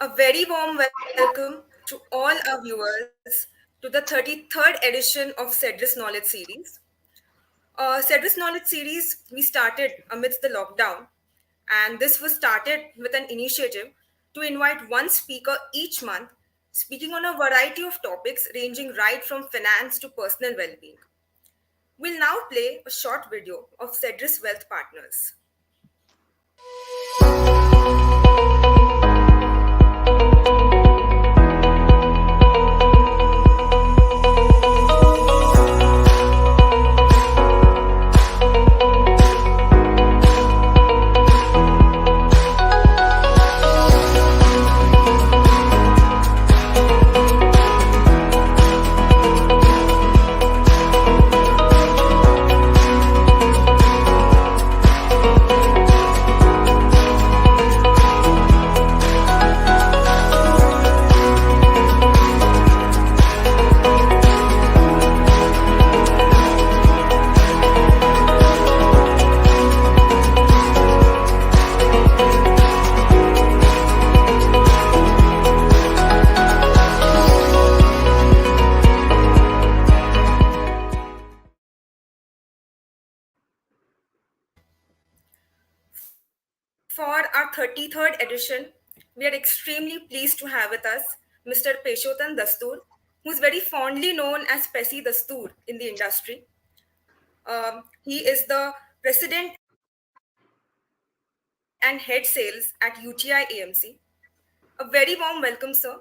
A very warm welcome to all our viewers to the 33rd edition of Cedrus Knowledge Series. Cedrus Knowledge Series we started amidst the lockdown, and this was started with an initiative to invite one speaker each month, speaking on a variety of topics ranging right from finance to personal well being. We'll now play a short video of Cedrus Wealth Partners. For our 33rd edition, we are extremely pleased to have with us Mr. Peshotan Dastoor, who is very fondly known as Pesi Dastoor in the industry. He is the president and head sales at UTI AMC. A very warm welcome, sir.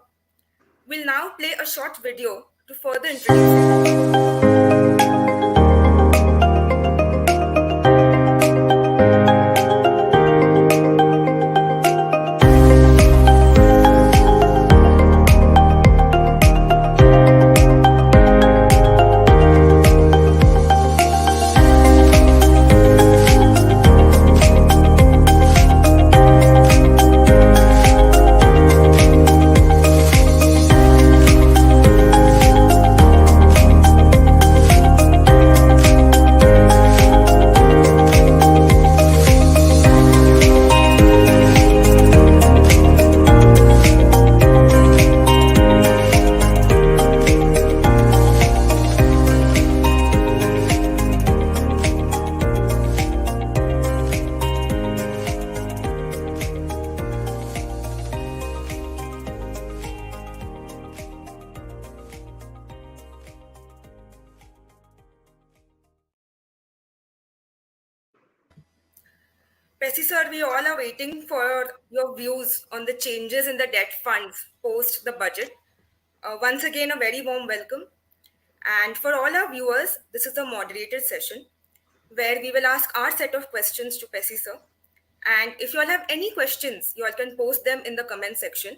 We'll now play a short video to further introduce him. Pesi sir, we all are waiting for your views on the changes in the debt funds post the budget. Once again, a very warm welcome. And for all our viewers, this is a moderated session where we will ask our set of questions to Pesi sir. And if you all have any questions, you all can post them in the comment section.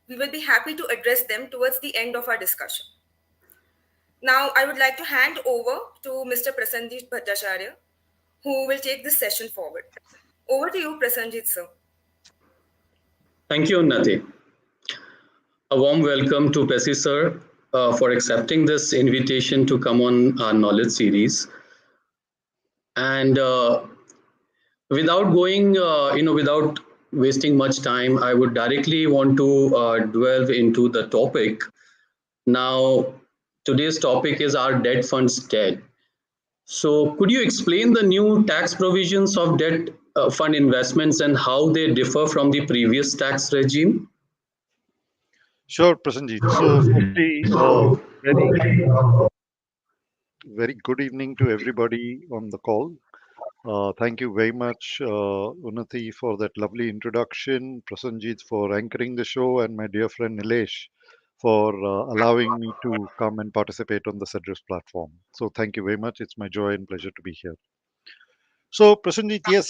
We will be happy to address them towards the end of our discussion. Now, I would like to hand over to Mr. Prasanjit Bhattacharya, who will take this session forward. Over to you, Prasanjit sir. Thank you, Unnati. A warm welcome to Pesi sir for accepting this invitation to come on our knowledge series. And without going, without wasting much time, I would directly want to delve into the topic. Now, today's topic is our debt funds debt. So, could you explain the new tax provisions of debt fund investments and how they differ from the previous tax regime? Sure, Prasanjit. So, firstly, very, very good evening to everybody on the call. Thank you very much, Unnati, for that lovely introduction, Prasanjit for anchoring the show, and my dear friend Nilesh for allowing me to come and participate on the Cedrus platform. So, thank you very much. It's my joy and pleasure to be here. So, Prasanjit, yes,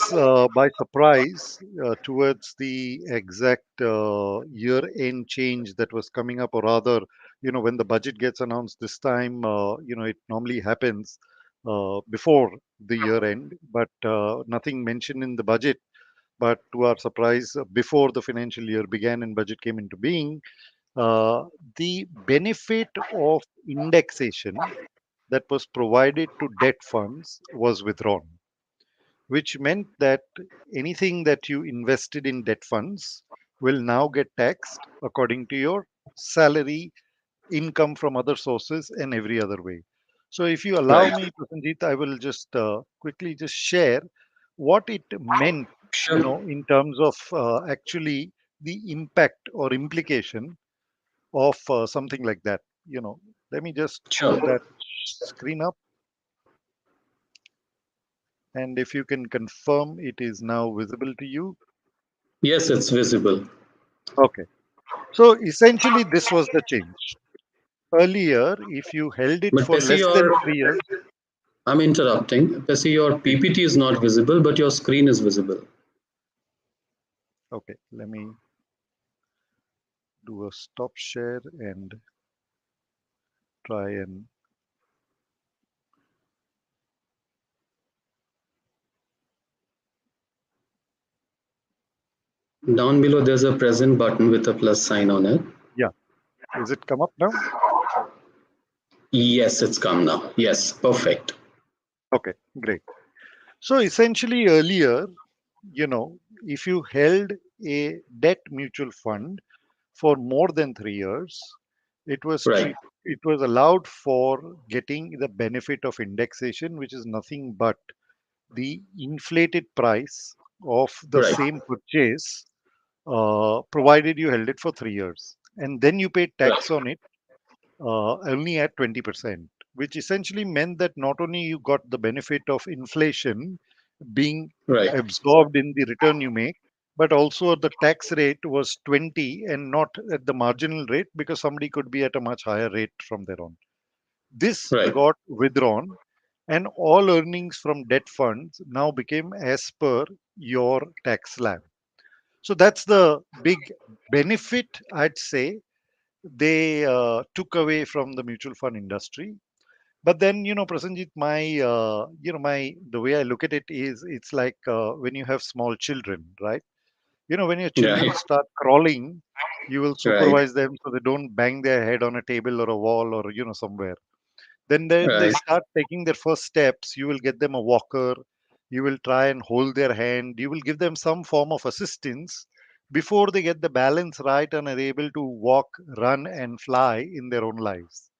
by surprise, towards the exact year-end change that was coming up, or rather, when the budget gets announced this time, it normally happens before the year end, but nothing mentioned in the budget. But to our surprise, before the financial year began and budget came into being, the benefit of indexation that was provided to debt funds was withdrawn, which meant that anything that you invested in debt funds will now get taxed according to your salary, income from other sources, and every other way. So, if you allow Right. me, Prasenjit, I will just quickly just share what it meant, Sure. in terms of actually the impact or implication of something like that. Let me just pull Sure. that screen up, and if you can confirm it is now visible to you. Yes, it's visible. Okay. So essentially, this was the change. Earlier, if you held it But for Pesi, less than your 3 years, I'm interrupting. Pesi, your please. PPT is not visible, but your screen is visible. Okay, let me do a stop share and try and. Down below, there's a present button with a plus sign on it. Yeah, is it come up now? Yes, it's come now. Yes, perfect. Okay, great. So essentially, earlier, you know, if you held a debt mutual fund for more than 3 years, it was Right, it was allowed for getting the benefit of indexation, which is nothing but the inflated price of the right, same purchase, provided you held it for 3 years, and then you paid tax right, on it only at 20%, which essentially meant that not only you got the benefit of inflation being right, absorbed in the return you make, but also the tax rate was 20 and not at the marginal rate, because somebody could be at a much higher rate from there on. This right. got withdrawn, and all earnings from debt funds now became as per your tax slab. So that's the big benefit, I'd say, they took away from the mutual fund industry. But then, Prasanjit, my the way I look at it is, it's like when you have small children, right? When your children Right, start crawling, you will right, supervise them so they don't bang their head on a table or a wall, or somewhere. Then they right, start taking their first steps. You will get them a walker. You will try and hold their hand. You will give them some form of assistance before they get the balance right and are able to walk, run, and fly in their own lives.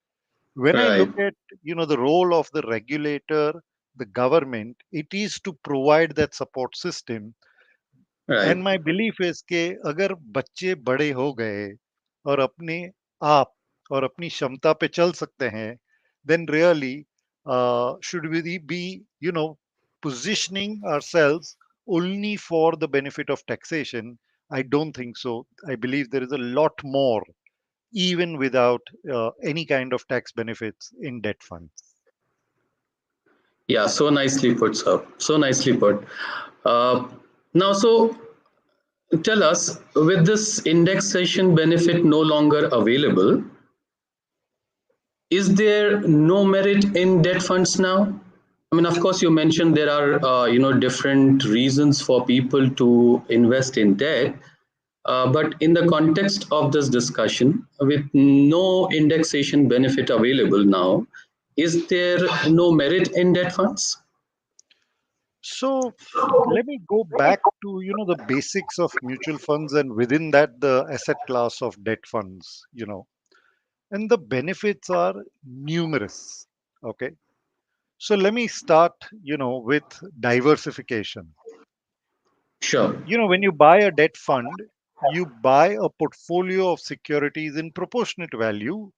When I right, look at the role of the regulator, the government, it is to provide that support system. right. And my belief is के अगर बच्चे बड़े हो गए और अपने आप और अपनी क्षमता पे चल सकते हैं, then really should we be positioning ourselves only for the benefit of taxation? I don't think so. I believe there is a lot more even without any kind of tax benefits in debt funds. Yeah, so nicely put, sir. So nicely put. Uh, Now, so tell us, with this indexation benefit no longer available, is there no merit in debt funds now? I mean, of course, you mentioned there are different reasons for people to invest in debt, but in the context of this discussion, with no indexation benefit available now, is there no merit in debt funds? So let me go back to the basics of mutual funds, and within that the asset class of debt funds. And the benefits are numerous. Okay, so let me start with diversification. Sure. When you buy a debt fund, you buy a portfolio of securities in proportionate value,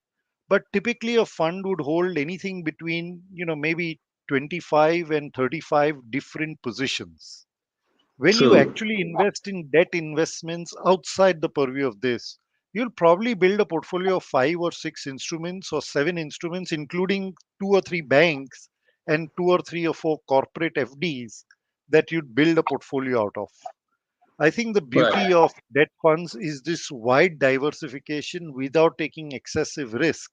but typically a fund would hold anything between maybe 25 and 35 different positions. When you True. actually invest in debt investments outside the purview of this, you'll probably build a portfolio of 5 or 6 instruments or 7 instruments, including 2 or 3 banks and 2 or 3 or 4 corporate FDs that you'd build a portfolio out of. I think the beauty Right. of debt funds is this wide diversification without taking excessive risk.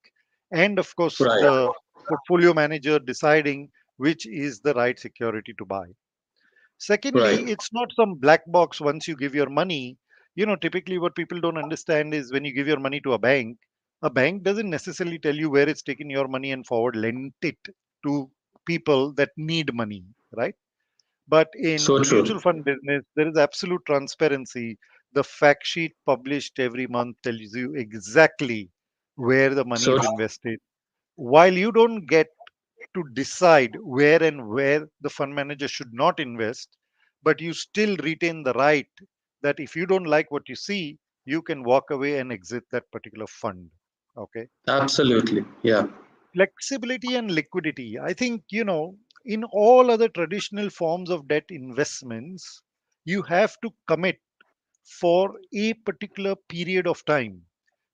And of course, Right. the portfolio manager deciding which is the right security to buy. Right. Secondly, it's not some black box once you give your money. Typically what people don't understand is when you give your money to a bank doesn't necessarily tell you where it's taken your money and forward lent it to people that need money, right? But in So the mutual true. fund business, there is absolute transparency. the fact sheet published every month tells you exactly where the money So is invested. While you don't get to decide where the fund manager should not invest, but you still retain the right that if you don't like what you see, you can walk away and exit that particular fund. Okay. absolutely, yeah, Flexibility and liquidity. I think, in all other traditional forms of debt investments, you have to commit for a particular period of time.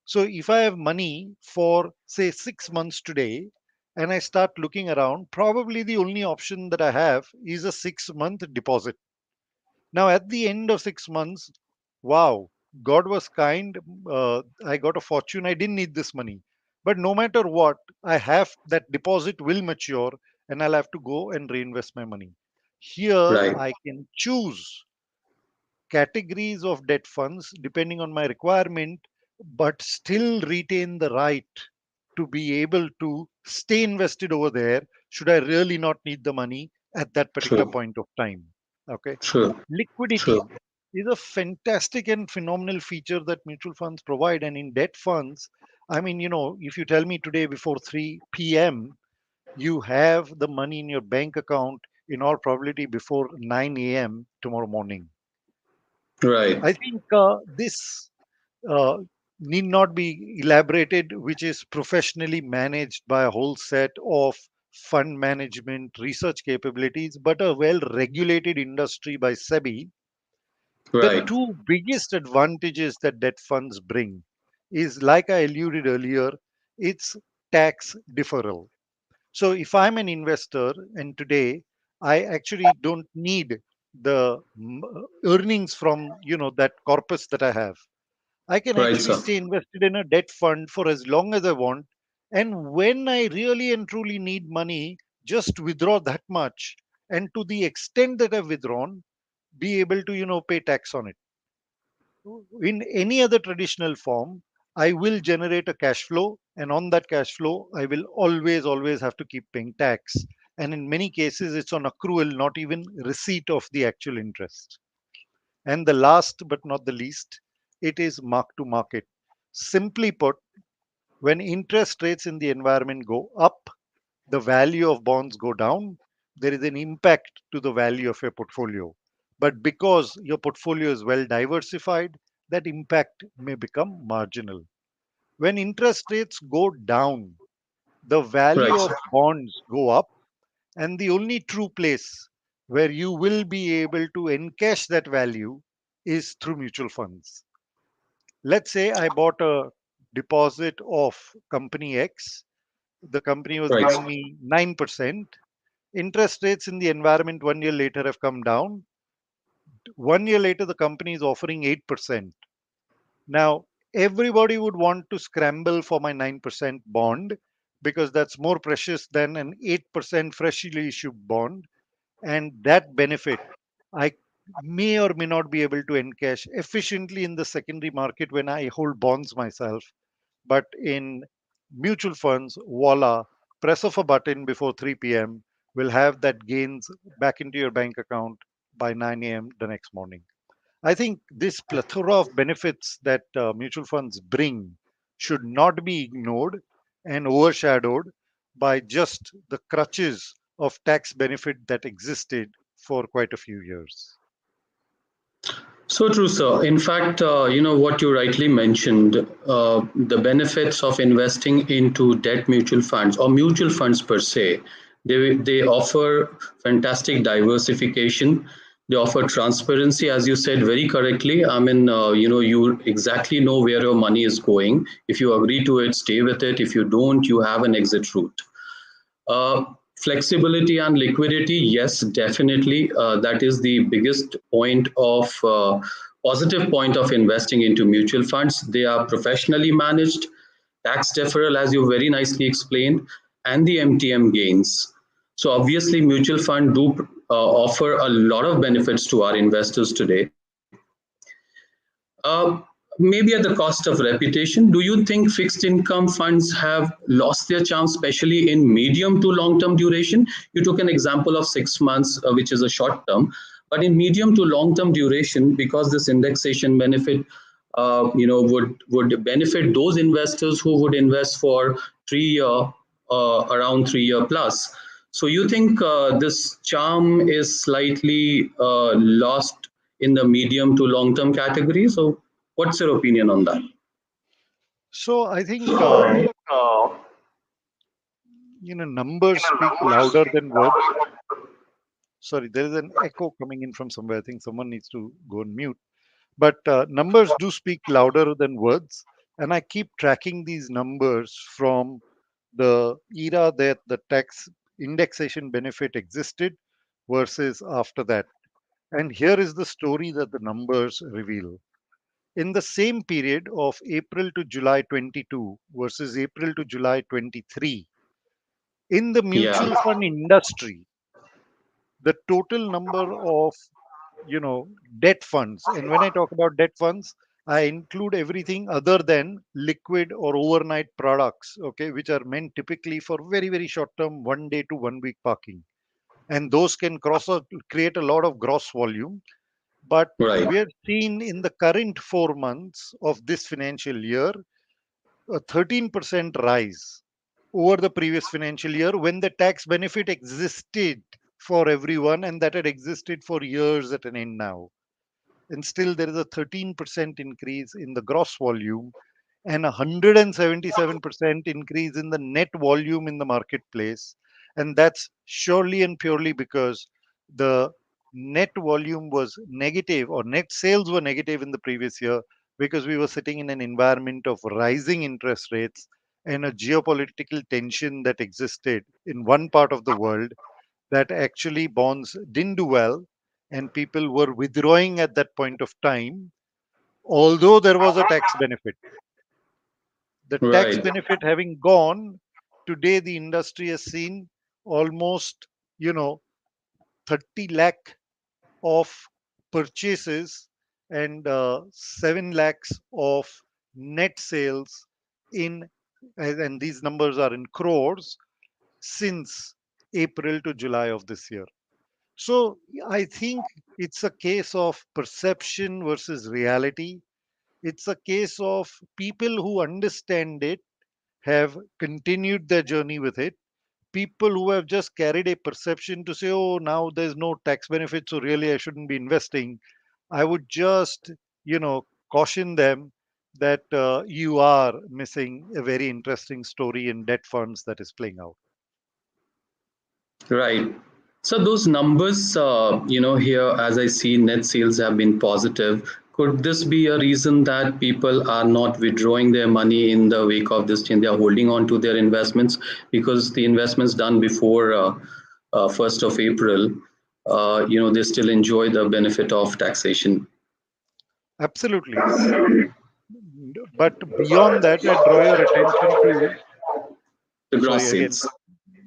So if I have money for, say, 6 months today, and I start looking around, probably the only option that I have is a 6 month deposit. Now, at the end of 6 months, wow, God was kind. I got a fortune. I didn't need this money. But no matter what, I have that deposit will mature and I'll have to go and reinvest my money. Here, right, I can choose categories of debt funds depending on my requirement, but still retain the right to be able to stay invested over there should I really not need the money at that particular true, point of time. Okay. true, Liquidity true, is a fantastic and phenomenal feature that mutual funds provide. And in debt funds, I mean, if you tell me today before 3 p.m., you have the money in your bank account in all probability before 9 a.m. tomorrow morning. right, I think this uh, need not be elaborated, which is professionally managed by a whole set of fund management research capabilities, but a well regulated industry by SEBI. The right, two biggest advantages that debt funds bring is, like I alluded earlier, it's tax deferral. So if I'm an investor and today I actually don't need the earnings from that corpus that I have, I can right, actually sir, stay invested in a debt fund for as long as I want. And when I really and truly need money, just withdraw that much. And to the extent that I've withdrawn, be able to, pay tax on it. In any other traditional form, I will generate a cash flow. And on that cash flow, I will always have to keep paying tax. And in many cases, it's on accrual, not even receipt of the actual interest. And the last but not the least, it is mark to market. Simply put, when interest rates in the environment go up, the value of bonds go down, there is an impact to the value of your portfolio. But because your portfolio is well diversified, that impact may become marginal. When interest rates go down, the right, value sir, of bonds go up, and the only true place where you will be able to encash that value is through mutual funds. Let's say I bought a deposit of company X. The company was right, giving me 9%. Interest rates in the environment 1 year later have come down. 1 year later, the company is offering 8%. Now, everybody would want to scramble for my 9% bond because that's more precious than an 8% freshly issued bond. And that benefit I may or may not be able to encash efficiently in the secondary market when I hold bonds myself. But in mutual funds, voila, press of a button before 3 p.m. will have that gains back into your bank account by 9 a.m. the next morning. I think this plethora of benefits that mutual funds bring should not be ignored and overshadowed by just the crutches of tax benefit that existed for quite a few years. so true, sir. In fact, what you rightly mentioned, the benefits of investing into debt mutual funds or mutual funds per se, they offer fantastic diversification. They offer transparency, as you said very correctly. I mean, you exactly know where your money is going. If you agree to it, stay with it. If you don't, you have an exit route. Uh, Flexibility and liquidity, yes, definitely. That is the biggest point of positive point of investing into mutual funds. They are professionally managed, tax deferral, as you very nicely explained, and the MTM gains. So obviously, mutual fund do offer a lot of benefits to our investors today. Uh, Maybe at the cost of reputation. Do you think fixed income funds have lost their charm, especially in medium to long term duration? You took an example of 6 months, which is a short term. But in medium to long term duration, because this indexation benefit, would benefit those investors who would invest for 3 year, around 3 year plus. So you think this charm is slightly lost in the medium to long term category? So what's your opinion on that? So I think numbers speak louder than words. Sorry, there is an echo coming in from somewhere. I think someone needs to go on mute. But numbers do speak louder than words, and I keep tracking these numbers from the era that the tax indexation benefit existed versus after that. And here is the story that the numbers reveal. In the same period of April to July 22 versus April to July 23, in the Yeah, mutual fund industry, the total number of you know debt funds, and when I talk about debt funds, I include everything other than liquid or overnight products, okay, which are meant typically for very very short term, 1 day to 1 week parking, and those can create a lot of gross volume. But right, we are seeing in the current 4 months of this financial year a 13% rise over the previous financial year, when the tax benefit existed for everyone and that had existed for years at an end now. And still there is a 13% increase in the gross volume and a 177% increase in the net volume in the marketplace. And that's surely and purely because the net volume was negative, or net sales were negative in the previous year, because we were sitting in an environment of rising interest rates and a geopolitical tension that existed in one part of the world, that actually bonds didn't do well and people were withdrawing at that point of time, although there was a tax benefit. The tax right, benefit having gone, today the industry has seen almost, you know, 30 lakh of purchases and 7 lakhs of net sales in, and these numbers are in crores, since April to July of this year. So I think it's a case of perception versus reality. It's a case of people who understand it have continued their journey with it. People who have just carried a perception to say, oh, now there's no tax benefit, so really I shouldn't be investing. I would just, caution them that you are missing a very interesting story in debt funds that is playing out. right. So those numbers, here as I see, net sales have been positive. Could this be a reason that people are not withdrawing their money in the wake of this change? They are holding on to their investments because the investments done before 1st of April, they still enjoy the benefit of taxation. Absolutely. But beyond that, I draw your attention to, The gross sorry, again, sales,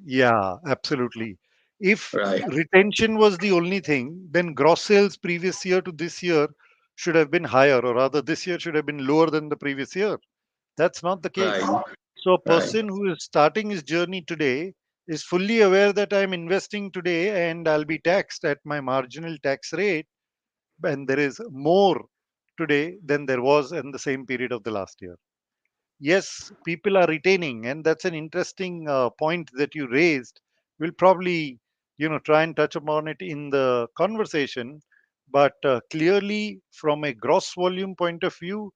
yeah, absolutely. If right, retention was the only thing, then gross sales previous year to this year should have been higher, or rather, this year should have been lower than the previous year. That's not the case. right, So, a right, person who is starting his journey today is fully aware that I'm investing today and I'll be taxed at my marginal tax rate, and there is more today than there was in the same period of the last year. Yes, people are retaining, and that's an interesting point that you raised. We'll probably, try and touch upon it in the conversation. But clearly, from a gross volume point of view,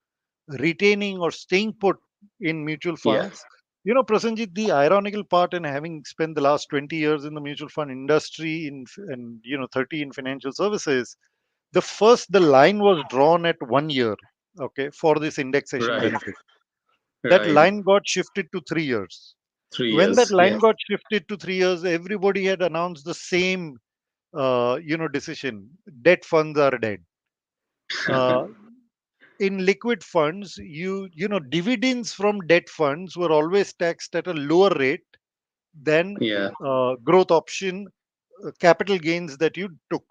retaining or staying put in mutual yeah, funds. Prasanjit, the ironical part, in having spent the last 20 years in the mutual fund industry and 30 in financial services, the line was drawn at 1 year, okay, for this indexation right, benefit. That right. line got shifted to 3 years. Three When that years, line yes, got shifted to 3 years, everybody had announced the same, decision: debt funds are dead. Uh, in liquid funds, dividends from debt funds were always taxed at a lower rate than yeah, growth option capital gains that you took.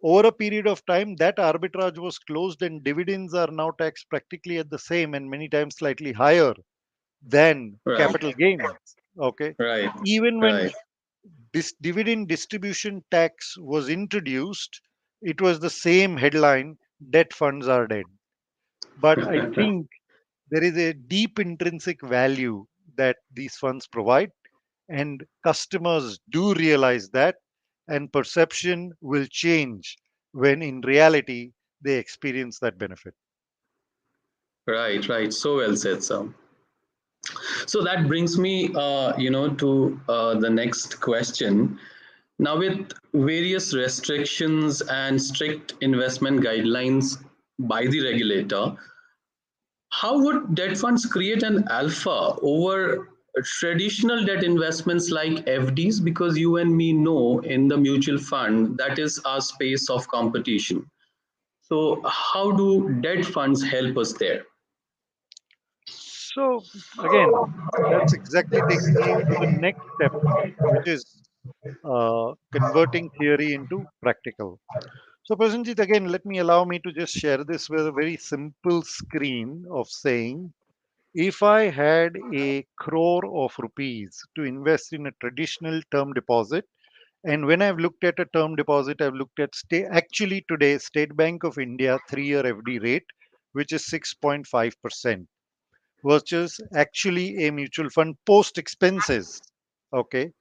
Over a period of time, that arbitrage was closed, and dividends are now taxed practically at the same and many times slightly higher than right, capital gains. Okay. right, Even when right, this dividend distribution tax was introduced, it was the same headline: debt funds are dead. But I think there is a deep intrinsic value that these funds provide, and customers do realize that, and perception will change when in reality they experience that benefit. Right, right. So well said, Sam. So that brings me, to the next question. Now, with various restrictions and strict investment guidelines by the regulator, how would debt funds create an alpha over traditional debt investments like FDs? Because you and me know in the mutual fund, that is our space of competition. So, how do debt funds help us there? So, again, that's exactly taking you to the next step, which is converting theory into practical. So, Prasenjit, again, let me allow me to just share this with a very simple screen of saying, if I had a crore of rupees to invest in a traditional term deposit, and when I've looked at a term deposit, I've looked at actually today State Bank of India 3-year FD rate, which is 6.5%, versus actually a mutual fund post expenses, okay,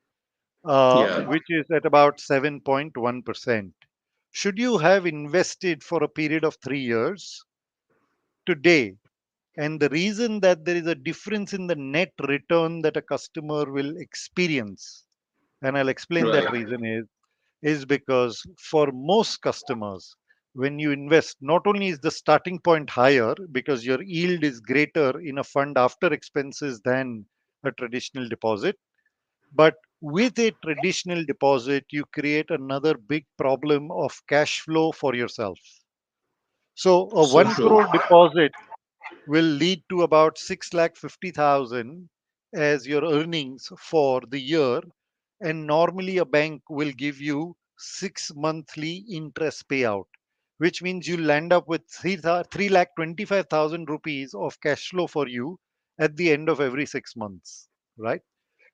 Yeah, which is at about 7.1%. Should you have invested for a period of 3 years today? And the reason that there is a difference in the net return that a customer will experience, and I'll explain that right. reason is because for most customers, when you invest, not only is the starting point higher because your yield is greater in a fund after expenses than a traditional deposit, but with a traditional deposit, you create another big problem of cash flow for yourself. So a So 1 true. crore deposit will lead to about 6,50,000 as your earnings for the year. And normally a bank will give you 6 monthly interest payout, which means you land up with 3,25,000 rupees of cash flow for you at the end of every 6 months, right?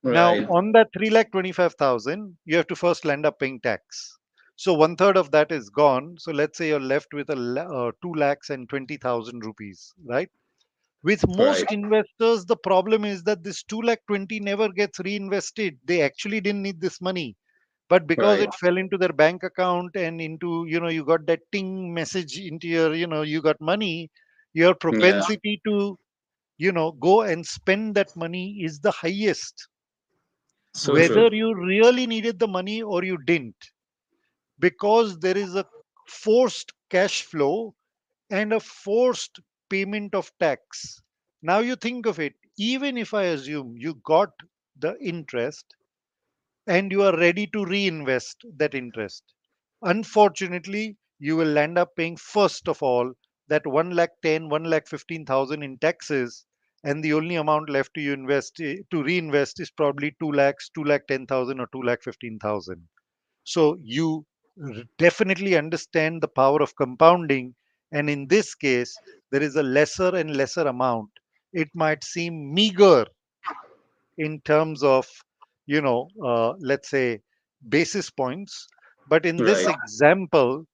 Now, Right. on that 3,25,000, you have to first land up paying tax. So one third of that is gone. So let's say you're left with 2,20,000 rupees, right? With Right. most investors, the problem is that this 2,20,000 never gets reinvested. They actually didn't need this money, but because Right. it fell into their bank account and into, you got that ting message into your, you got money, your Yeah. propensity to, go and spend that money is the highest, So whether true. you really needed the money or you didn't, because there is a forced cash flow and a forced payment of tax. Now you think of it, even if I assume you got the interest and you are ready to reinvest that interest, unfortunately, you will end up paying first of all that 1 lakh 10, 1 lakh 15,000 in taxes, and the only amount left to you to reinvest is probably 2 lakhs, 2 lakh 10,000 or 2 lakh 15,000. So you definitely understand the power of compounding. And in this case, there is a lesser and lesser amount. It might seem meager in terms of, let's say, basis points. But in this Right. example,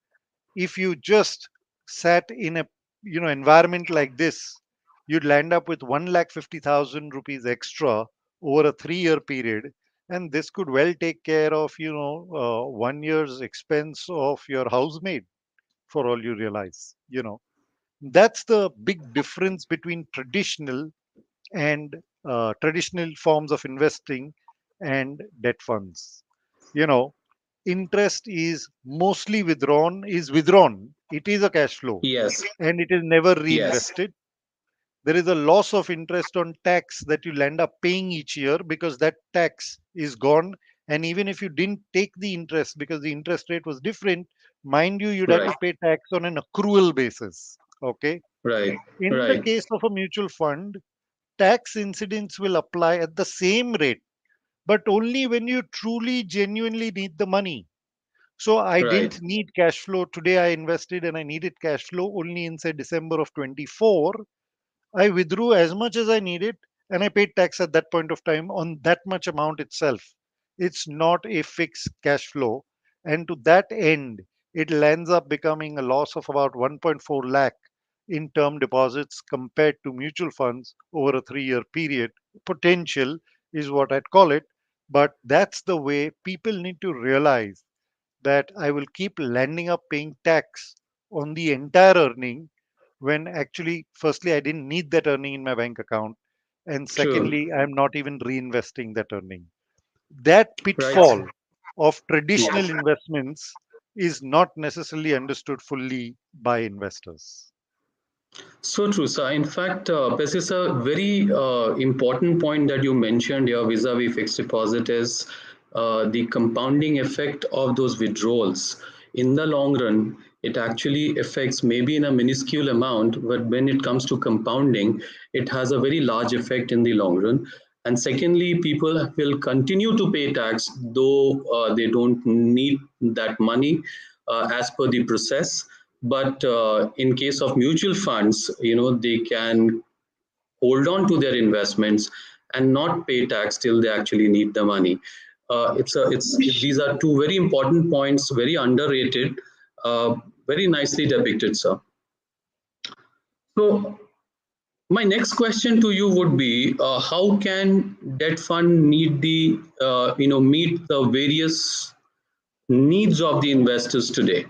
if you just sat in a environment like this, you'd land up with 1,50,000 rupees extra over a 3-year period, and this could well take care of 1 year's expense of your housemaid, for all you realize. That's the big difference between and traditional forms of investing and debt funds. You know, interest is mostly withdrawn. It is a cash flow Yes. and it is never Yes. reinvested. There is a loss of interest on tax that you'll end up paying each year because that tax is gone. And even if you didn't take the interest because the interest rate was different, mind you, you'd have Right. to pay tax on an accrual basis. Okay. Right. In the Right. case of a mutual fund, tax incidents will apply at the same rate, but only when you truly, genuinely need the money. So I Right. didn't need cash flow. Today I invested and I needed cash flow only in, say, December of 24. I withdrew as much as I needed and I paid tax at that point of time on that much amount itself. It's not a fixed cash flow. And to that end, it ends up becoming a loss of about 1.4 lakh in term deposits compared to mutual funds over a 3-year period. Potential is what I'd call it. But that's the way people need to realize that I will keep landing up paying tax on the entire earning when actually, firstly, I didn't need that earning in my bank account. And True. secondly, I'm not even reinvesting that earning. That Right. pitfall of traditional Yes. investments is not necessarily understood fully by investors. So true, sir. In fact, this is a very important point that you mentioned here vis-a-vis fixed deposit is the compounding effect of those withdrawals. In the long run, it actually affects maybe in a minuscule amount, but when it comes to compounding, it has a very large effect in the long run. And secondly, people will continue to pay tax though they don't need that money as per the process. But in case of mutual funds, they can hold on to their investments and not pay tax till they actually need the money. It's these are two very important points, very underrated, very nicely depicted, sir. So my next question to you would be, how can debt fund meet the various needs of the investors today?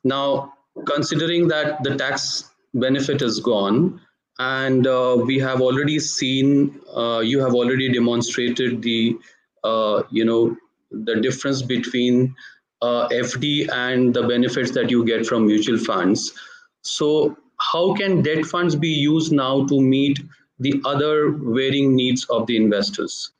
Now, considering that the tax benefit is gone, and we have already seen, you have already demonstrated the difference between FD and the benefits that you get from mutual funds. So, how can debt funds be used now to meet the other varying needs of the investors?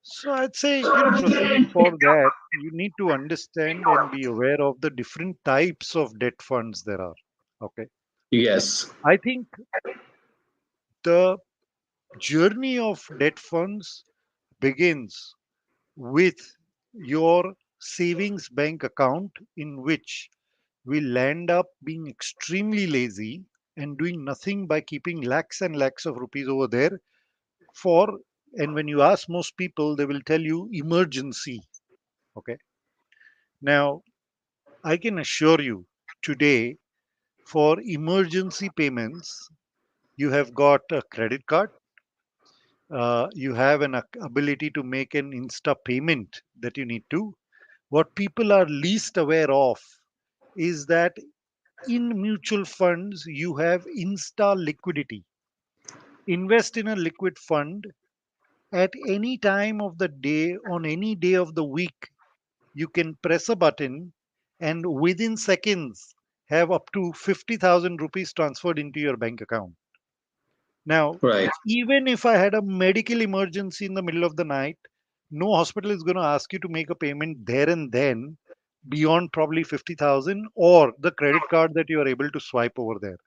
So I'd say, Prasenjit, for that, you need to understand and be aware of the different types of debt funds there are. Okay. Yes, I think the journey of debt funds begins with your savings bank account, in which we land up being extremely lazy and doing nothing by keeping lakhs and lakhs of rupees over there for, and when you ask most people, they will tell you emergency. Okay. Now, I can assure you today, for emergency payments, you have got a credit card, you have an ability to make an insta payment that you need to. What people are least aware of is that in mutual funds, you have insta liquidity. Invest in a liquid fund at any time of the day, on any day of the week. You can press a button and within seconds have up to 50,000 rupees transferred into your bank account. Now, right, even if I had a medical emergency in the middle of the night, no hospital is going to ask you to make a payment there and then beyond probably 50,000 or the credit card that you are able to swipe over there.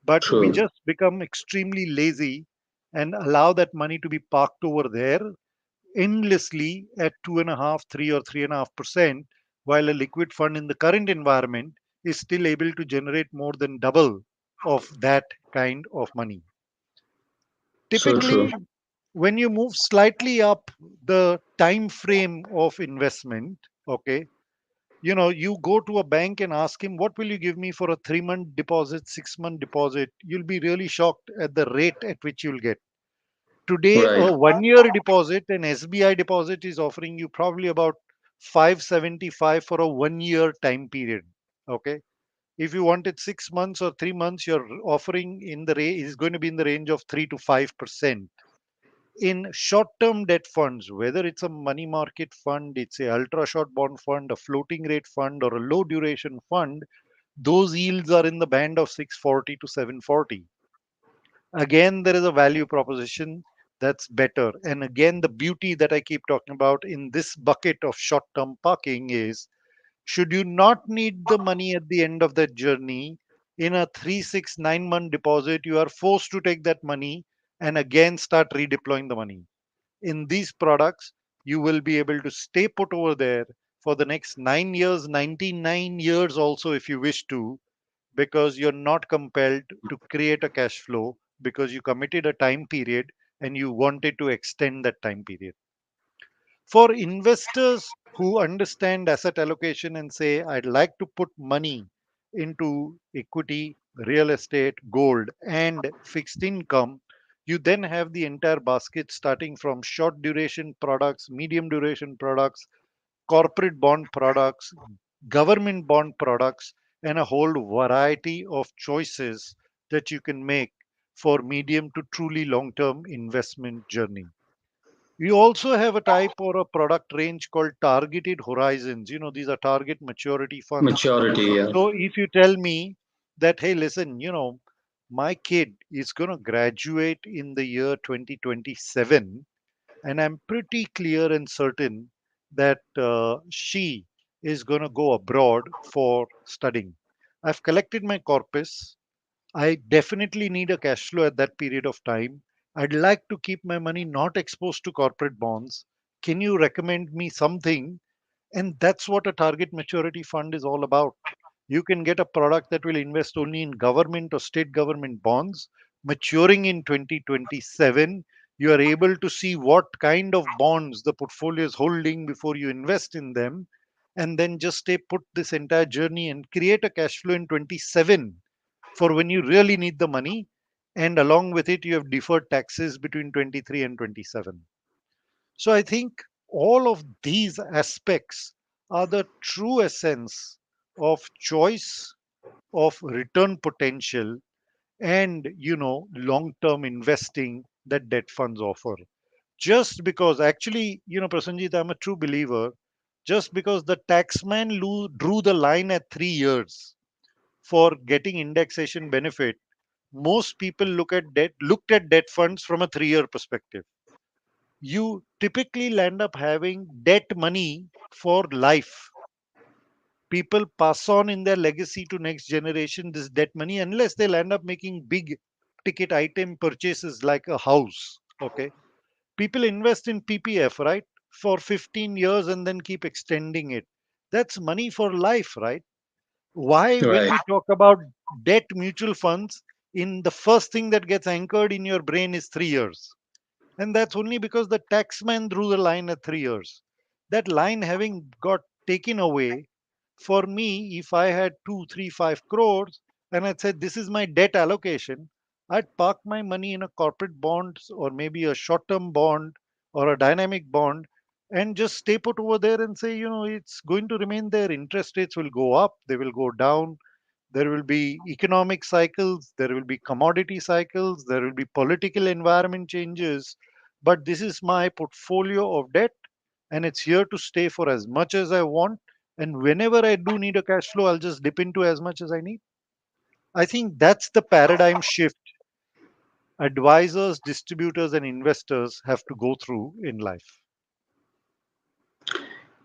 But we true, just become extremely lazy and allow that money to be parked over there endlessly at 2.5, 3 or 3.5%, while a liquid fund in the current environment is still able to generate more than double of that kind of money. so true, Typically, when you move slightly up the time frame of investment, okay, you go to a bank and ask him, what will you give me for a 3-month deposit, 6-month deposit? You'll be really shocked at the rate at which you'll get. Today, right, a 1-year deposit, an SBI deposit is offering you probably about 575 for a 1-year time period. Okay. If you wanted 6 months or 3 months, your offering in the is going to be in the range of 3 to 5%. In short-term debt funds, whether it's a money market fund, it's a ultra short bond fund, a floating rate fund, or a low duration fund, those yields are in the band of 640 to 740. Again, there is a value proposition that's better. And again, the beauty that I keep talking about in this bucket of short-term parking is, should you not need the money at the end of that journey, in a 3, 6, 9 month deposit, you are forced to take that money and again start redeploying the money. In these products, you will be able to stay put over there for the next 9 years, 99 years also, if you wish to, because you're not compelled to create a cash flow because you committed a time period and you wanted to extend that time period. For investors who understand asset allocation and say, I'd like to put money into equity, real estate, gold, and fixed income, you then have the entire basket starting from short duration products, medium duration products, corporate bond products, government bond products, and a whole variety of choices that you can make for medium to truly long term investment journey. We also have a type or a product range called targeted horizons. These are target maturity funds. Maturity, yeah. So if you tell me that, hey, listen, my kid is going to graduate in the year 2027, and I'm pretty clear and certain that she is going to go abroad for studying. I've collected my corpus. I definitely need a cash flow at that period of time. I'd like to keep my money not exposed to corporate bonds. Can you recommend me something? And that's what a target maturity fund is all about. You can get a product that will invest only in government or state government bonds maturing in 2027. You are able to see what kind of bonds the portfolio is holding before you invest in them, and then just stay put this entire journey and create a cash flow in 27 for when you really need the money. And along with it, you have deferred taxes between 23 and 27. So I think all of these aspects are the true essence of choice, of return potential, and long term investing that debt funds offer. Just because, actually, Prasanjit, I'm a true believer. Just because the taxman drew the line at 3 years for getting indexation benefit, most people looked at debt funds from a 3 year perspective. You typically land up having debt money for life. People pass on in their legacy to next generation this debt money unless they'll end up making big ticket item purchases like a house. Okay. People invest in PPF, right? For 15 years and then keep extending it. That's money for life, right? Why, when Right. we talk about debt mutual funds, in the first thing that gets anchored in your brain is 3 years? And that's only because the taxman drew the line at 3 years. That line having got taken away, for me, if I had 2, 3, 5 crores and I said, this is my debt allocation, I'd park my money in a corporate bond or maybe a short term bond or a dynamic bond and just stay put over there and say, it's going to remain there. Interest rates will go up, they will go down, there will be economic cycles, there will be commodity cycles, there will be political environment changes. But this is my portfolio of debt, and it's here to stay for as much as I want. And whenever I do need a cash flow, I'll just dip into as much as I need. I think that's the paradigm shift advisors, distributors, and investors have to go through in life.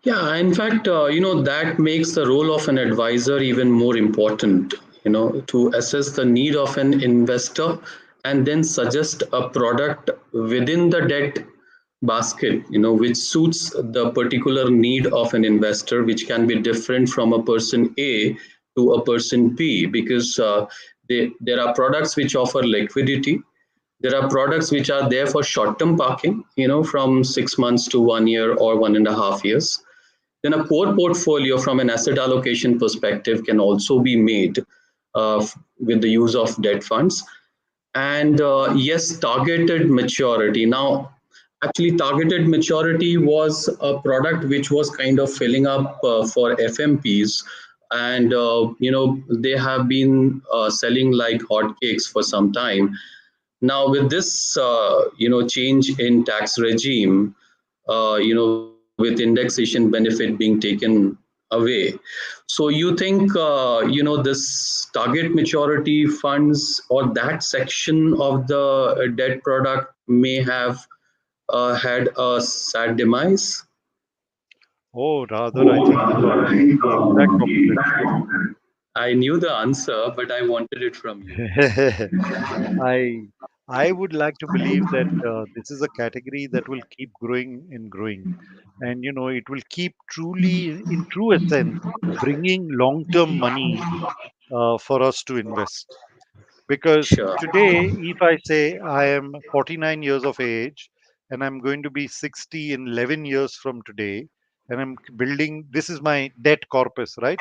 Yeah, in fact, that makes the role of an advisor even more important, to assess the need of an investor and then suggest a product within the debt basket, which suits the particular need of an investor, which can be different from a person A to a person B, because there are products which offer liquidity. There are products which are there for short term parking, from 6 months to 1 year or 1.5 years. Then a core portfolio from an asset allocation perspective can also be made with the use of debt funds. And yes, targeted maturity. Now, actually, targeted maturity was a product which was kind of filling up for FMPs. And, they have been selling like hotcakes for some time. Now, with this, change in tax regime, with indexation benefit being taken away. So you think, this target maturity funds or that section of the debt product may have had a sad demise? Oh, rather, I think the exact opposite. I knew the answer, but I wanted it from you. I I would like to believe that this is a category that will keep growing and growing, and it will keep truly, in true essence, bringing long-term money for us to invest. Because Sure. today, if I say I am 49 years of age and I'm going to be 60 in 11 years from today, and I'm building, this is my debt corpus, right?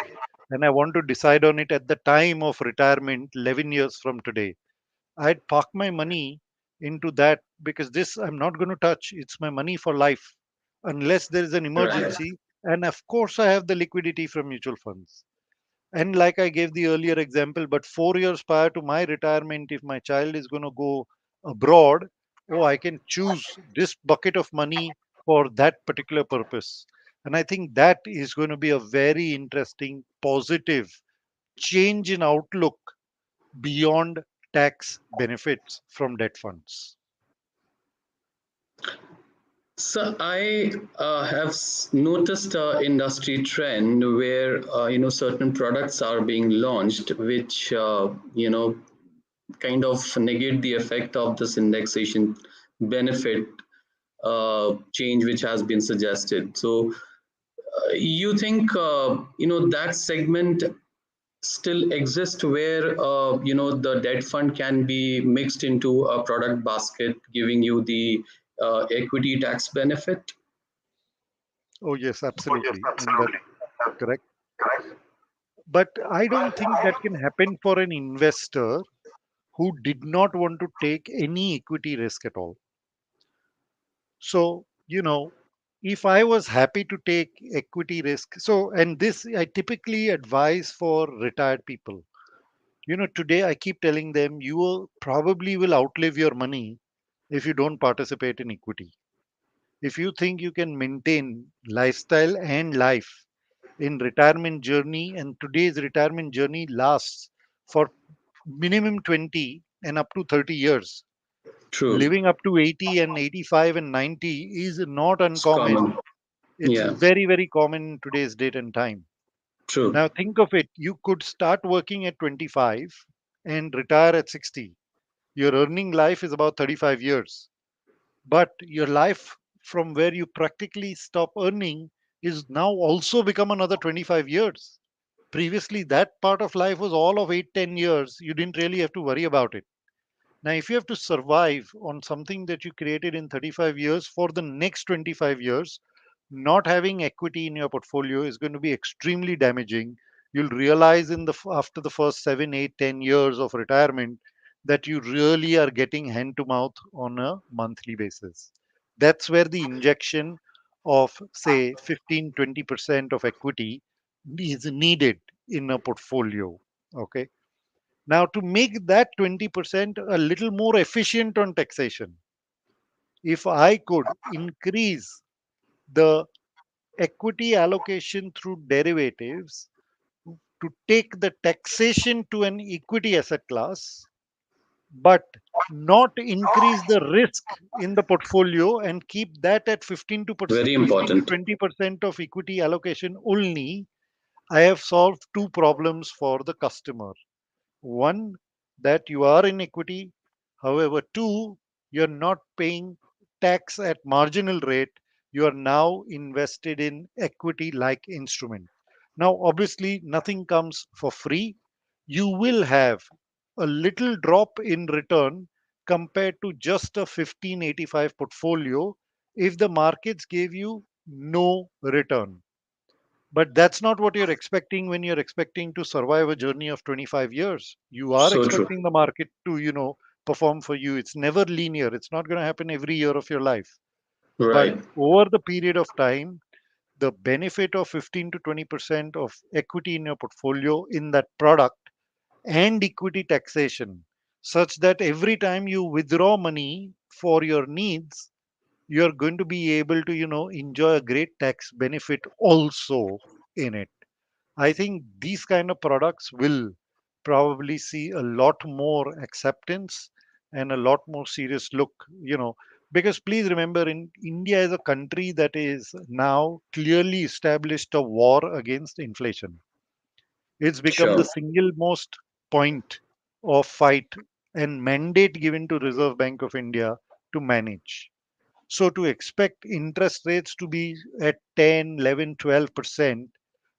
And I want to decide on it at the time of retirement 11 years from today. I'd park my money into that, because this I'm not going to touch. It's my money for life unless there is an Right. emergency. And of course, I have the liquidity from mutual funds. And like I gave the earlier example, but 4 years prior to my retirement, if my child is going to go abroad, oh, I can choose this bucket of money for that particular purpose. And I think that is going to be a very interesting, positive change in outlook beyond tax benefits from debt funds. So I have noticed a industry trend where certain products are being launched, which kind of negate the effect of this indexation benefit change which has been suggested. So you think that segment still exist where the debt fund can be mixed into a product basket, giving you the equity tax benefit? Oh, yes, absolutely. And that's correct. But I don't think that can happen for an investor who did not want to take any equity risk at all. So, if I was happy to take equity risk, so, and this I typically advise for retired people. Today I keep telling them you will probably will outlive your money if you don't participate in equity. If you think you can maintain lifestyle and life in retirement journey, and today's retirement journey lasts for minimum 20 and up to 30 years, True. living up to 80 and 85 and 90 is not It's common. uncommon. It's Yeah. very, very common in today's date and time. True. Now think of it, you could start working at 25 and retire at 60. Your earning life is about 35 years, but your life from where you practically stop earning is now also become another 25 years. Previously, that part of life was all of 8, 10 years. You didn't really have to worry about it. Now, if you have to survive on something that you created in 35 years for the next 25 years, not having equity in your portfolio is going to be extremely damaging. You'll realize after the first 7, 8, 10 years of retirement that you really are getting hand to mouth on a monthly basis. That's where the injection of, say, 15, 20% of equity is needed in a portfolio. Okay. Now, to make that 20% a little more efficient on taxation, if I could increase the equity allocation through derivatives to take the taxation to an equity asset class, but not increase the risk in the portfolio and keep that at 15 to Very 15 to important. 20% of equity allocation only, I have solved two problems for the customer. One, that you are in equity. However, two, you're not paying tax at marginal rate. You are now invested in equity like instrument. Now, obviously, nothing comes for free. You will have a little drop in return compared to just a 1585 portfolio if the markets gave you no return. But that's not what you're expecting when you're expecting to survive a journey of 25 years. You are So true. expecting the market to, perform for you. It's never linear. It's not going to happen every year of your life. But Right. over the period of time, the benefit of 15 to 20% of equity in your portfolio in that product and equity taxation, such that every time you withdraw money for your needs, you're going to be able to, enjoy a great tax benefit also in it. I think these kind of products will probably see a lot more acceptance and a lot more serious look, because please remember, in India is a country that is now clearly established a war against inflation. It's become the Sure. single most point of fight and mandate given to Reserve Bank of India to manage. So to expect interest rates to be at 10, 11, 12%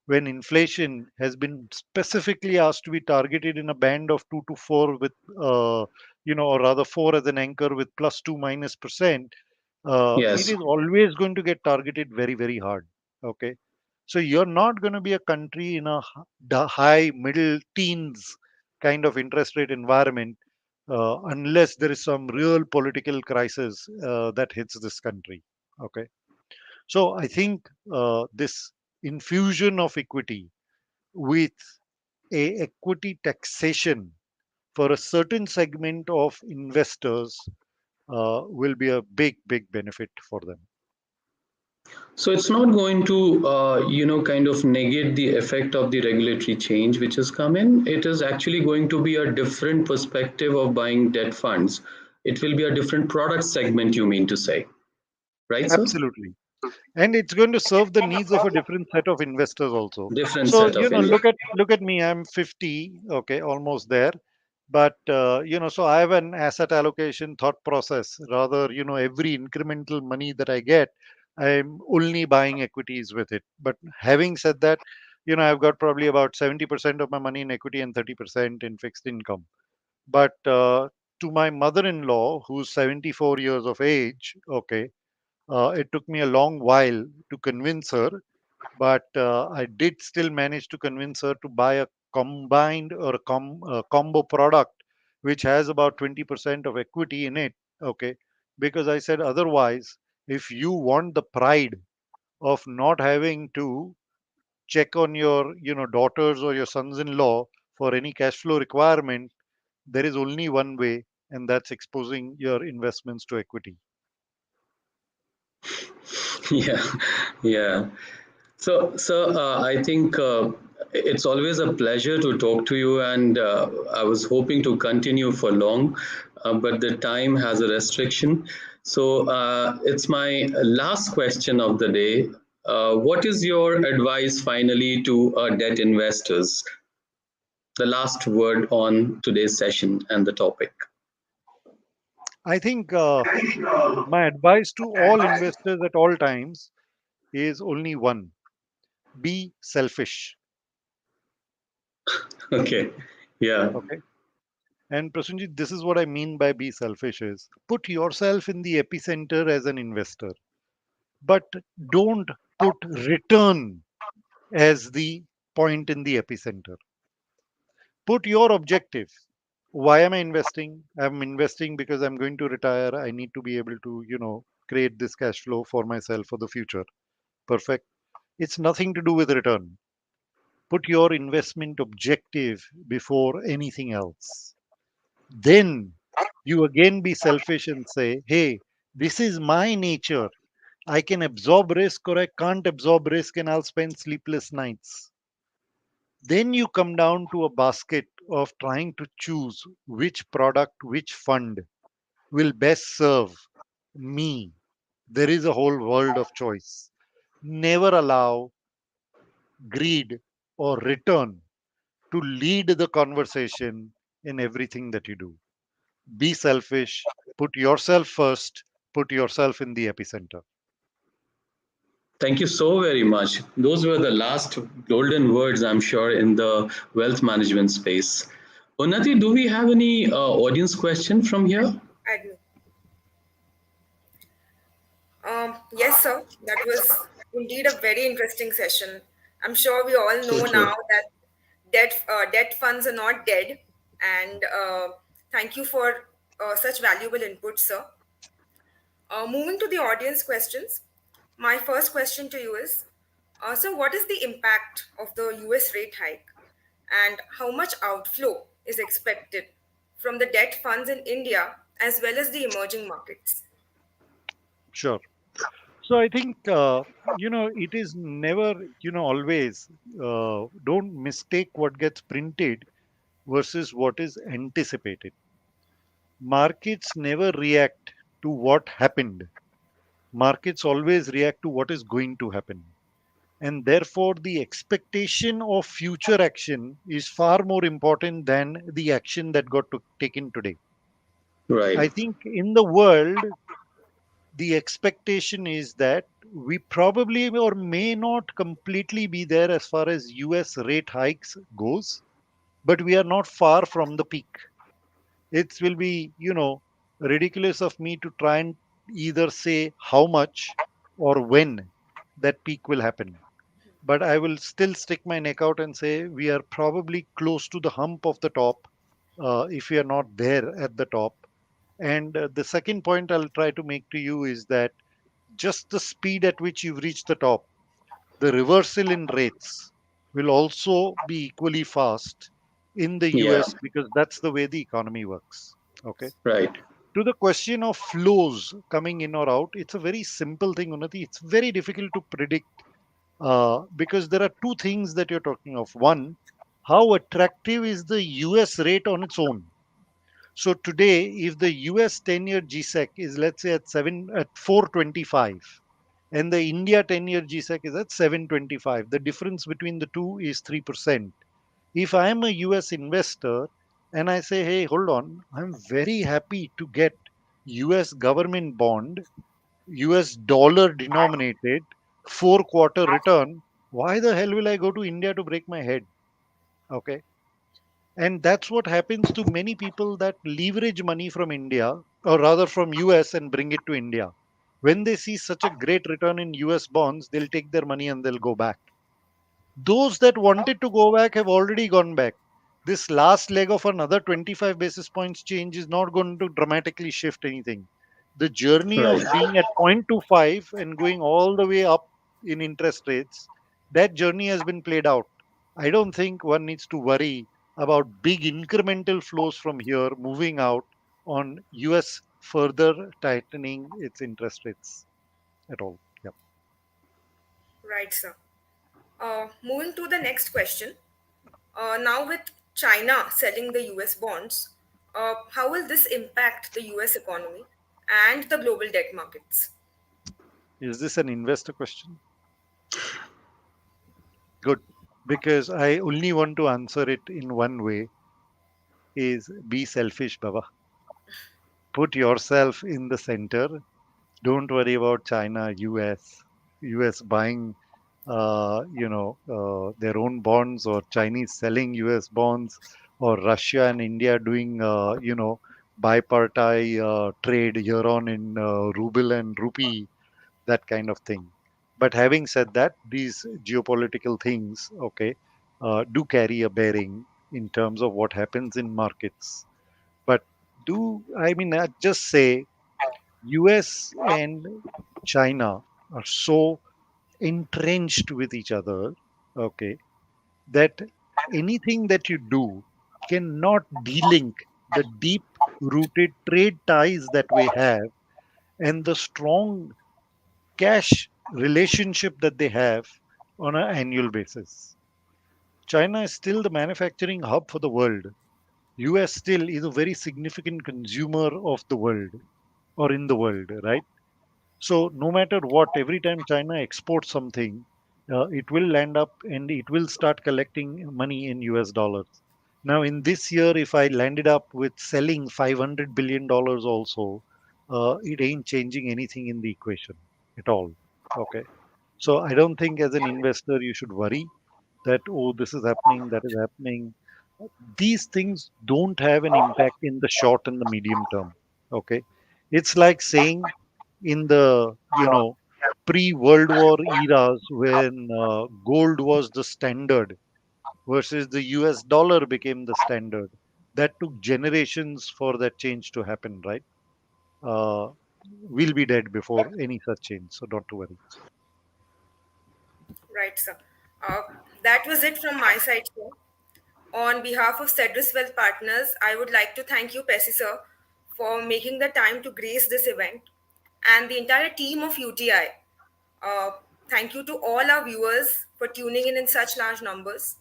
when inflation has been specifically asked to be targeted in a band of 2 to 4 with, or rather 4 as an anchor with plus 2 minus percent, it Yes. is always going to get targeted very, very hard. Okay. So you're not going to be a country in a high middle teens kind of interest rate environment unless there is some real political crisis that hits this country. Okay. So I think this infusion of equity with a equity taxation for a certain segment of investors will be a big, big benefit for them. So it's not going to, kind of negate the effect of the regulatory change which has come in. It is actually going to be a different perspective of buying debt funds. It will be a different product segment, you mean to say, right, sir? Absolutely. And it's going to serve the needs of a different set of investors also. Different So set of India. look at me. I'm 50, okay, almost there. But so I have an asset allocation thought process. Rather, every incremental money that I get, I'm only buying equities with it. But having said that, I've got probably about 70% of my money in equity and 30% in fixed income. But to my mother-in-law, who's 74 years of age, okay, it took me a long while to convince her, but I did still manage to convince her to buy a combined or combo product, which has about 20% of equity in it. Okay. Because I said, otherwise, if you want the pride of not having to check on your, daughters or your sons in law for any cash flow requirement, there is only one way, and that's exposing your investments to equity. Yeah, yeah. So, I think it's always a pleasure to talk to you, and I was hoping to continue for long, but the time has a restriction. So, it's my last question of the day. What is your advice finally to debt investors? The last word on today's session and the topic. I think my advice to all investors at all times is only one: be selfish. Okay. Yeah. Okay. And Prasunjit, this is what I mean by be selfish is put yourself in the epicenter as an investor, but don't put return as the point in the epicenter. Put your objective. Why am I investing? I'm investing because I'm going to retire. I need to be able to, create this cash flow for myself for the future. Perfect. It's nothing to do with return. Put your investment objective before anything else. Then you again be selfish and say, hey, this is my nature. I can absorb risk or I can't absorb risk and I'll spend sleepless nights. Then you come down to a basket of trying to choose which product, which fund will best serve me. There is a whole world of choice. Never allow greed or return to lead the conversation in everything that you do. Be selfish, put yourself first, put yourself in the epicenter. Thank you so very much. Those were the last golden words, I'm sure, in the wealth management space. Unnati, do we have any audience question from here? Admin. Yes, sir. That was indeed a very interesting session. I'm sure we all So know now true. that debt funds are not dead. And thank you for such valuable input, sir. Moving to the audience questions, my first question to you is, so what is the impact of the US rate hike and how much outflow is expected from the debt funds in India as well as the emerging markets? Sure. So I think, it is never, always, don't mistake what gets printed versus what is anticipated. Markets never react to what happened. Markets always react to what is going to happen. And therefore, the expectation of future action is far more important than the action that got taken today. Right. I think in the world, the expectation is that we probably or may not completely be there as far as US rate hikes goes, but we are not far from the peak. It will be, ridiculous of me to try and either say how much or when that peak will happen. But I will still stick my neck out and say we are probably close to the hump of the top, if we are not there at the top. And the second point I'll try to make to you is that just the speed at which you've reached the top, the reversal in rates will also be equally fast in the Yeah. US because that's the way the economy works. Okay. Right. To the question of flows coming in or out, it's a very simple thing, Unnati. It's very difficult to predict because there are two things that you're talking of. One, how attractive is the US rate on its own? So today, if the US 10-year GSEC is, let's say, at 425, and the India 10-year GSEC is at 725, the difference between the two is 3%. If I am a US investor and I say, hey, hold on, I'm very happy to get US government bond, US dollar denominated, 4-quarter return, why the hell will I go to India to break my head? Okay. And that's what happens to many people that leverage money from India, or rather from US, and bring it to India. When they see such a great return in US bonds, they'll take their money and they'll go back. Those that wanted to go back have already gone back. This last leg of another 25 basis points change is not going to dramatically shift anything. The journey Right. of being at 0.25 and going all the way up in interest rates, that journey has been played out. I don't think one needs to worry about big incremental flows from here moving out on US further tightening its interest rates at all. Yeah. Right, sir. Moving to the next question. Now, with China selling the US bonds, how will this impact the US economy and the global debt markets? Is this an investor question? Good. Because I only want to answer it in one way is be selfish, Baba. Put yourself in the center. Don't worry about China, US buying, their own bonds or Chinese selling US bonds or Russia and India doing, bipartite trade here on in ruble and rupee, that kind of thing. But having said that, these geopolitical things, okay, do carry a bearing in terms of what happens in markets. But I just say US and China are so entrenched with each other, okay, that anything that you do cannot delink the deep rooted trade ties that we have and the strong cash relationship that they have on an annual basis. China is still the manufacturing hub for the world. US still is a very significant consumer of the world or in the world, right? So no matter what, every time China exports something, it will land up and it will start collecting money in US dollars. Now, in this year, if I landed up with selling $500 billion also, it ain't changing anything in the equation at all. Okay. So I don't think as an investor you should worry that, oh, this is happening, that is happening. These things don't have an impact in the short and the medium term. Okay. It's like saying in the, pre-World War eras when gold was the standard versus the US dollar became the standard. That took generations for that change to happen, right? Uh, we'll be dead before any such change, so don't worry. Right, sir. Uh, that was it from my side, sir. On behalf of Cedrus Wealth Partners, I would like to thank you, Pesci sir, for making the time to grace this event and the entire team of UTI. Uh, Thank you to all our viewers for tuning in such large numbers.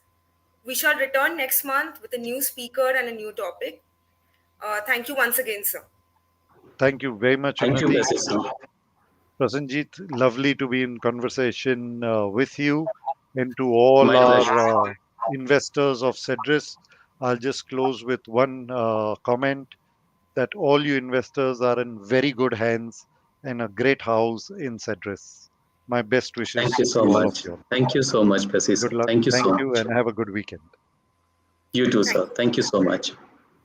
We shall return next month with a new speaker and a new topic. Thank you once again, sir. Thank you very much, Thank you, Unnati. Peshotan. Prasenjit, lovely to be in conversation with you. And to all My our pleasure. investors of Cedrus, I'll just close with one comment that all you investors are in very good hands and a great house in Cedrus. My best Thank wishes you so to all of much. you. Thank you so much, Good Peshotan. luck. Thank you so Thank you much. and have a good weekend. You too, Thank sir. you. Thank you so much.